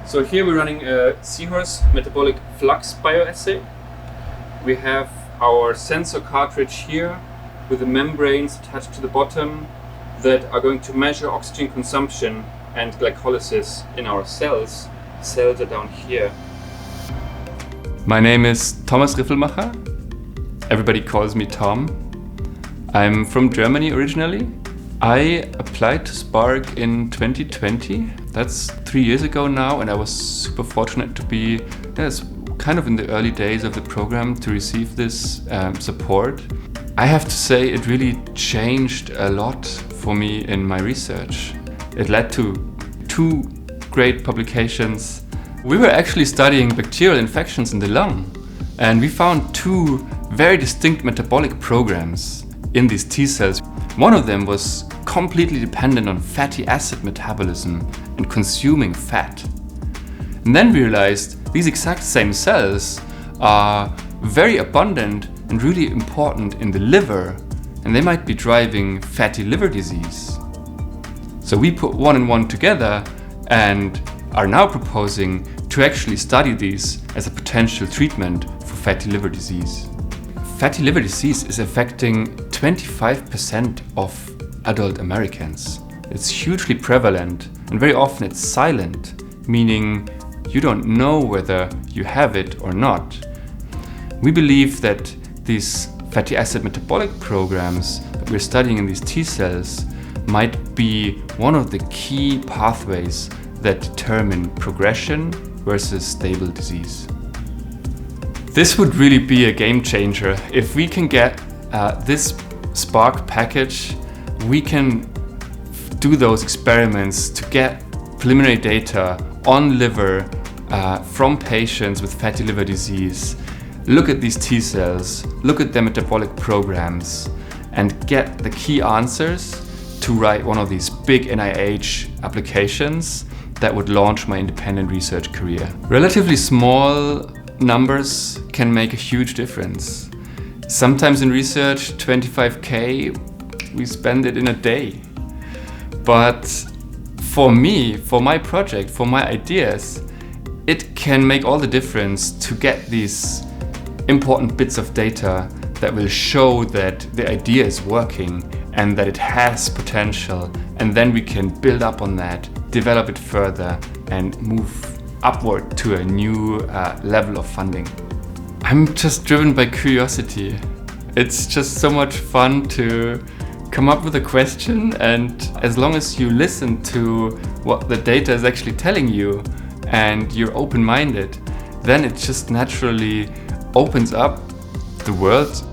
So here we're running a seahorse metabolic flux bioassay. We have our sensor cartridge here with the membranes attached to the bottom that are going to measure oxygen consumption and glycolysis in our cells. Cells are down here. My name is Thomas Riffelmacher. Everybody calls me Tom. I'm from Germany originally. I applied to SPARK in 2020. That's 3 years ago now, and I was super fortunate to be kind of in the early days of the program to receive this support. I have to say it really changed a lot for me in my research. It led to 2 great publications. We were actually studying bacterial infections in the lung, and we found 2 very distinct metabolic programs in these T cells. One of them was completely dependent on fatty acid metabolism and consuming fat. And then we realized these exact same cells are very abundant and really important in the liver, and they might be driving fatty liver disease. So we put 1 and 1 together and are now proposing to actually study these as a potential treatment for fatty liver disease. Fatty liver disease is affecting 25% of adult Americans. It's hugely prevalent, and very often it's silent, meaning you don't know whether you have it or not. We believe that these fatty acid metabolic programs that we're studying in these T cells might be one of the key pathways that determine progression versus stable disease. This would really be a game changer. If we can get this SPARK package, we can do those experiments to get preliminary data on liver from patients with fatty liver disease, look at these T cells, look at their metabolic programs, and get the key answers to write one of these big NIH applications that would launch my independent research career. Relatively small numbers can make a huge difference. Sometimes in research, 25K, we spend it in a day. But for me, for my project, for my ideas, it can make all the difference to get these important bits of data that will show that the idea is working and that it has potential, and then we can build up on that, develop it further, and move upward to a new level of funding. I'm just driven by curiosity. It's just so much fun to come up with a question, and as long as you listen to what the data is actually telling you and you're open-minded, then it just naturally opens up the world